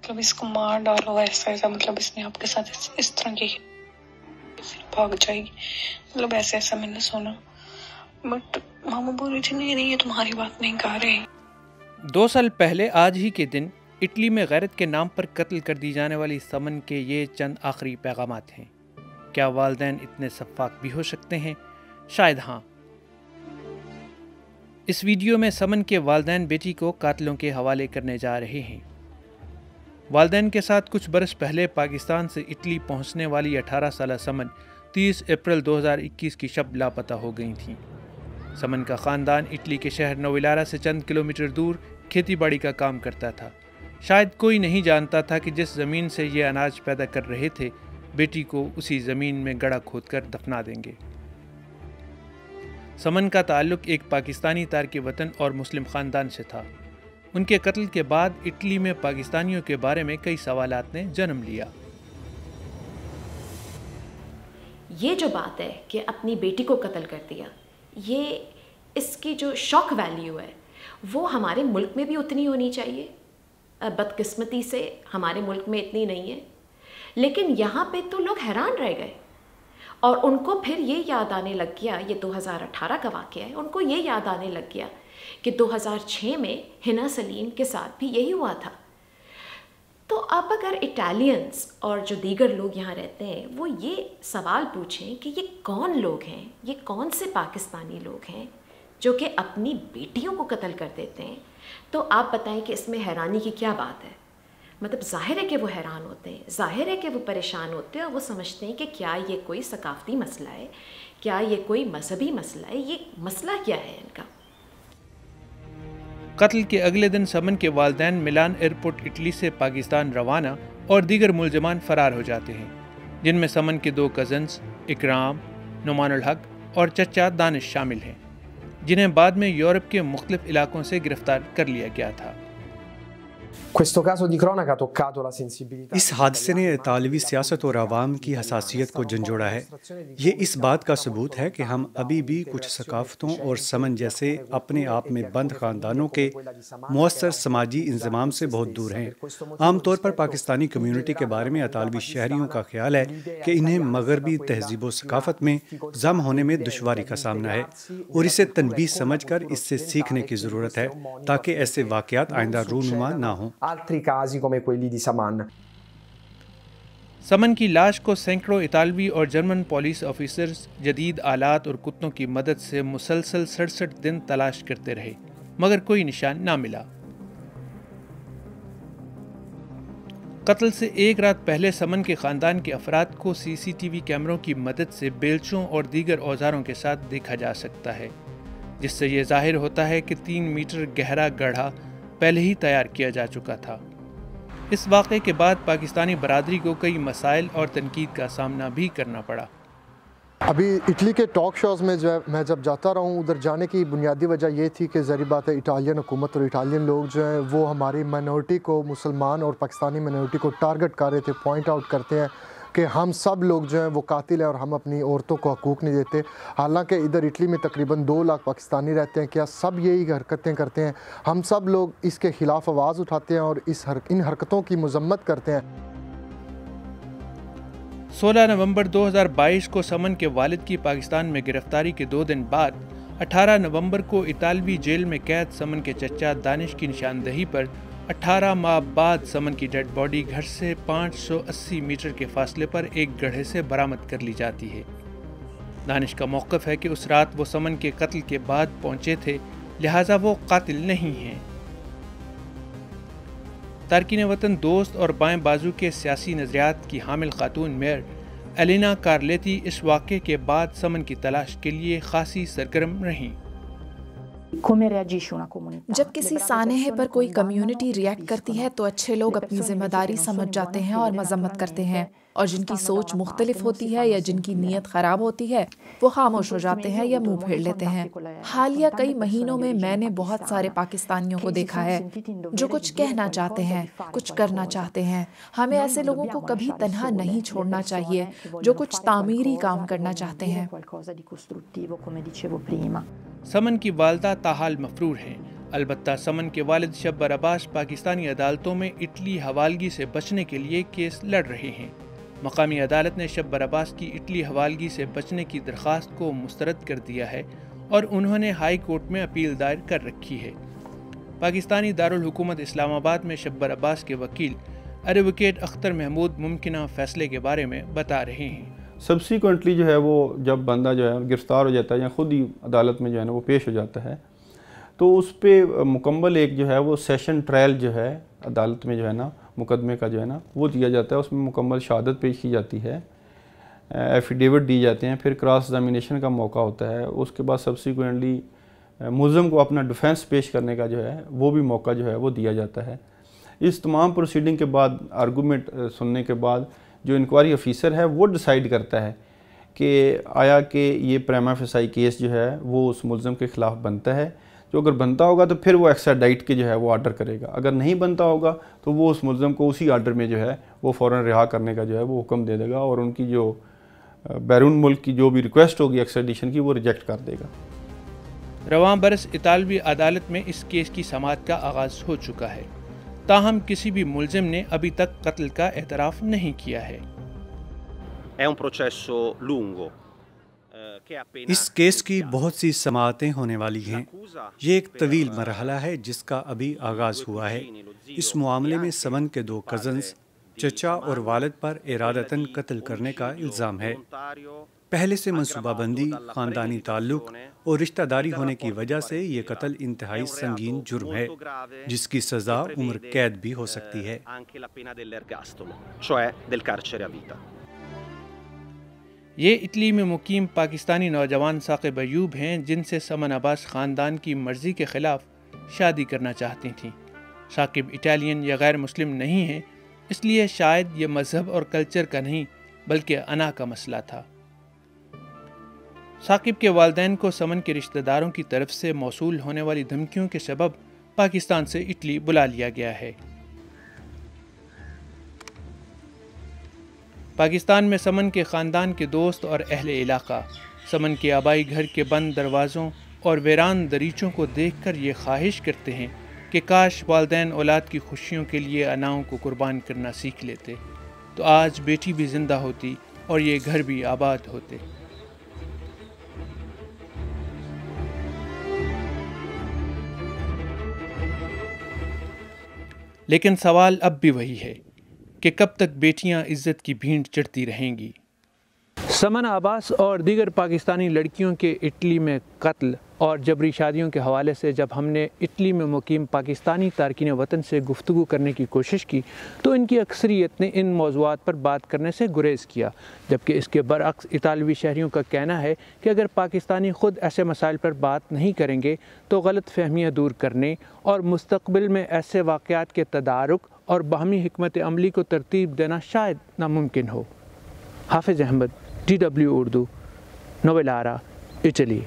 मतलब इसको मार डालो, ऐसा ऐसा, मतलब इसने आपके साथ इस तरह की फिर भाग जाएगी, मतलब ऐसा ऐसा मैंने सुना। बट मामा बोल रही थी नहीं ये तुम्हारी बात नहीं कर रहे। 2 साल पहले आज ही के दिन इटली में गैरत के नाम पर कत्ल कर दी जाने वाली समन के ये चंद आखिरी पैगामात हैं। क्या वालिदैन इतने शफ़ाफ़ भी हो सकते हैं? शायद हाँ। इस वीडियो में समन के वालिदैन बेटी को कातिलों के हवाले करने जा रहे हैं। वालिदैन के साथ कुछ बरस पहले पाकिस्तान से इटली पहुंचने वाली 18 साल समन 30 अप्रैल 2021 की शब लापता हो गई थी। समन का ख़ानदान इटली के शहर नोविलारा से चंद किलोमीटर दूर खेती बाड़ी का काम करता था। शायद कोई नहीं जानता था कि जिस ज़मीन से ये अनाज पैदा कर रहे थे, बेटी को उसी ज़मीन में गड़ा खोदकर दफना देंगे। समन का ताल्लुक़ एक पाकिस्तानी तारके वतन और मुस्लिम ख़ानदान से था। उनके कत्ल के बाद इटली में पाकिस्तानियों के बारे में कई सवालात ने जन्म लिया। ये जो बात है कि अपनी बेटी को कत्ल कर दिया, ये इसकी जो शॉक वैल्यू है वो हमारे मुल्क में भी उतनी होनी चाहिए। बदकिस्मती से हमारे मुल्क में इतनी नहीं है, लेकिन यहाँ पे तो लोग हैरान रह गए और उनको फिर ये याद आने लग गया, ये 2018 का वाक़या है, उनको ये याद आने लग गया कि 2006 में हिना सलीम के साथ भी यही हुआ था। तो अब अगर इटालियंस और जो दीगर लोग यहाँ रहते हैं वो ये सवाल पूछें कि ये कौन लोग हैं, ये कौन से पाकिस्तानी लोग हैं जो कि अपनी बेटियों को कत्ल कर देते हैं, तो आप बताएं कि इसमें हैरानी की क्या बात है। मतलब ज़ाहिर है कि वो हैरान होते हैं, ज़ाहिर है कि वो परेशान होते हैं और वो समझते हैं कि क्या ये कोई सकाफ़ती मसला है, क्या ये कोई मजहबी मसला है, ये मसला क्या है इनका। कत्ल के अगले दिन समन के वालिदैन मिलान एयरपोर्ट इटली से पाकिस्तान रवाना और दीगर मुलजमान फरार हो जाते हैं, जिनमें समन के 2 कज़न्स इकराम, नुमानुल हक और चचा दानिश शामिल हैं, जिन्हें बाद में यूरोप के मुख्तलिफ इलाकों से गिरफ्तार कर लिया गया था। इस हादसे ने इतालवी सियासत और आवाम की हसासियत को झंझोड़ा है। ये इस बात का सबूत है कि हम अभी भी कुछ सकाफ़तों और समन जैसे अपने आप में बंद ख़ानदानों के मुअस्सर समाजी इंज़माम से बहुत दूर हैं। आम तौर पर पाकिस्तानी कम्यूनिटी के बारे में इतालवी शहरियों का ख्याल है कि इन्हें मगरबी तहज़ीब व सकाफ़त में जम होने में दुश्वारी का सामना है और इसे तनबीह समझ कर इससे सीखने की ज़रूरत है ताकि ऐसे वाक़यात आइंदा रूनुमा ना हों। altri casi come quelli di Saman. समन की लाश को सैकड़ों इतालवी और जर्मन पुलिस ऑफिसर्स जदीद आलात और कुत्तों की मदद से मुसलसल 67 दिन तलाश करते रहे, मगर कोई निशान ना मिला। कत्ल से एक रात पहले समन के ख़ानदान के अफराद को CCTV कैमरों की मदद से बेलचों और दीगर औजारों के साथ देखा जा सकता है, जिससे ये जाहिर होता है कि 3 मीटर गहरा गड्ढा पहले ही तैयार किया जा चुका था। इस वाक़े के बाद पाकिस्तानी बरादरी को कई मसाइल और तनकीद का सामना भी करना पड़ा। अभी इटली के टॉक शोज़ में जो है मैं जब जाता रहा हूँ, उधर जाने की बुनियादी वजह ये थी कि ज़ाहिर बात है इटालियन हुकूमत और इटालियन लोग जो हैं वो हमारी माइनॉरिटी को, मुसलमान और पाकिस्तानी माइनॉरिटी को टारगेट कर रहे थे, पॉइंट आउट करते हैं कि हम सब लोग जो हैं वो कातिल हैं और हम अपनी औरतों को हकूक़ नहीं देते। हालांकि इधर इटली में तकरीबन 2 लाख पाकिस्तानी रहते हैं, क्या सब यही हरकतें करते हैं? हम सब लोग इसके ख़िलाफ़ आवाज़ उठाते हैं और इन हरकतों की मज़म्मत करते हैं। 16 नवंबर 2022 को समन के वालिद की पाकिस्तान में गिरफ्तारी के 2 दिन बाद 18 नवंबर को इतालवी जेल में कैद समन के चचा दानिश की निशानदही पर 18 माह बाद समन की डेड बॉडी घर से 580 मीटर के फासले पर एक गड्ढे से बरामद कर ली जाती है। दानिश का मौक़िफ़ है कि उस रात वो समन के कत्ल के बाद पहुंचे थे, लिहाजा वो कातिल नहीं हैं। तारकीन वतन दोस्त और बाएं बाजू के सियासी नज़रियात की हामिल खातून मेयर एलिना कार्लेती इस वाक़े के बाद समन की तलाश के लिए खासी सरगर्म रहीं। जब किसी सानहे पर कोई कम्युनिटी रिएक्ट करती है तो अच्छे लोग अपनी जिम्मेदारी समझ जाते हैं और मजम्मत करते हैं, और जिनकी सोच मुख्तलिफ होती है या जिनकी नीयत ख़राब होती है वो खामोश हो जाते हैं या मुंह फेर लेते हैं। हालिया कई महीनों में मैंने बहुत सारे पाकिस्तानियों को देखा है जो कुछ कहना चाहते हैं, कुछ करना चाहते हैं। हमें ऐसे लोगों को कभी तन्हा नहीं छोड़ना चाहिए जो कुछ तामीरी काम करना चाहते हैं। समन की वालदा ताहाल मफरूर हैं। البتہ سمن کے والد شبر عباس پاکستانی عدالتوں میں اٹلی حوالگی سے بچنے کے لیے کیس لڑ رہے ہیں۔ مقامی عدالت نے شبر عباس کی اٹلی حوالگی سے بچنے کی درخواست کو مسترد کر دیا ہے اور انہوں نے ہائی کورٹ میں اپیل دائر کر رکھی ہے۔ پاکستانی دارالحکومت اسلام آباد میں شبر عباس کے وکیل ایڈوکیٹ اختر محمود ممکنہ فیصلے کے بارے میں بتا رہے ہیں۔ سبسیکوئنٹلی جو ہے وہ جب بندہ جو ہے گرفتار ہو جاتا ہے یا خود ہی عدالت میں جو ہے نا وہ پیش ہو جاتا ہے تو اس پہ مکمل ایک جو ہے وہ سیشن ٹرائل جو ہے عدالت میں جو ہے نا مقدمے کا جو ہے نا وہ دیا جاتا ہے، اس میں مکمل شہادت پیش کی جاتی ہے، ایفیڈیوٹ دی جاتے ہیں، پھر کراس ایگزامینیشن کا موقع ہوتا ہے، اس کے بعد سبسیکوئنٹلی ملزم کو اپنا ڈیفینس پیش کرنے کا جو ہے وہ بھی موقع جو ہے وہ دیا جاتا ہے۔ اس تمام پروسیڈنگ کے بعد آرگومنٹ سننے کے بعد جو انکوائری آفیسر ہے وہ ڈیسائیڈ کرتا ہے کہ آیا کہ یہ پریما فیسائی کیس جو ہے وہ اس ملزم کے خلاف بنتا ہے، جو اگر بنتا ہوگا تو پھر وہ ایکسٹراڈائٹ کے جو ہے وہ آرڈر کرے گا، اگر نہیں بنتا ہوگا تو وہ اس ملزم کو اسی آرڈر میں جو ہے وہ فوراً رہا کرنے کا جو ہے وہ حکم دے دے گا اور ان کی جو بیرون ملک کی جو بھی ریکویسٹ ہوگی ایکسٹراڈیشن کی وہ ریجیکٹ کر دے گا۔ رواں برس اطالوی عدالت میں اس کیس کی سماعت کا آغاز ہو چکا ہے، تاہم کسی بھی ملزم نے ابھی تک قتل کا اعتراف نہیں کیا ہے۔ اس کیس کی بہت سی سماعتیں ہونے والی ہیں۔ یہ ایک طویل مرحلہ ہے جس کا ابھی آغاز ہوا ہے۔ اس معاملے میں سمن کے 2 کزنز، چچا اور والد پر ارادتاً قتل کرنے کا الزام ہے۔ پہلے سے منصوبہ بندی، خاندانی تعلق اور رشتہ داری ہونے کی وجہ سے یہ قتل انتہائی سنگین جرم ہے جس کی سزا عمر قید بھی ہو سکتی ہے۔ یہ اٹلی میں مقیم پاکستانی نوجوان ثاقب ایوب ہیں جن سے سمن عباس خاندان کی مرضی کے خلاف شادی کرنا چاہتی تھیں۔ ثاقب اٹالین یا غیر مسلم نہیں ہیں، اس لیے شاید یہ مذہب اور کلچر کا نہیں بلکہ انا کا مسئلہ تھا۔ ثاقب کے والدین کو سمن کے رشتہ داروں کی طرف سے موصول ہونے والی دھمکیوں کے سبب پاکستان سے اٹلی بلا لیا گیا ہے۔ پاکستان میں سمن کے خاندان کے دوست اور اہل علاقہ سمن کے آبائی گھر کے بند دروازوں اور ویران دریچوں کو دیکھ کر یہ خواہش کرتے ہیں کہ کاش والدین اولاد کی خوشیوں کے لیے اناؤں کو قربان کرنا سیکھ لیتے تو آج بیٹی بھی زندہ ہوتی اور یہ گھر بھی آباد ہوتے۔ لیکن سوال اب بھی وہی ہے کہ کب تک بیٹیاں عزت کی بھینٹ چڑھتی رہیں گی؟ سمن عباس اور دیگر پاکستانی لڑکیوں کے اٹلی میں قتل اور جبری شادیوں کے حوالے سے جب ہم نے اٹلی میں مقیم پاکستانی تارکین وطن سے گفتگو کرنے کی کوشش کی تو ان کی اکثریت نے ان موضوعات پر بات کرنے سے گریز کیا، جبکہ اس کے برعکس اطالوی شہریوں کا کہنا ہے کہ اگر پاکستانی خود ایسے مسائل پر بات نہیں کریں گے تو غلط فہمیاں دور کرنے اور مستقبل میں ایسے واقعات کے تدارک اور باہمی حکمت عملی کو ترتیب دینا شاید ناممکن ہو۔ حافظ احمد، DW اردو، نویلارا، اٹلی۔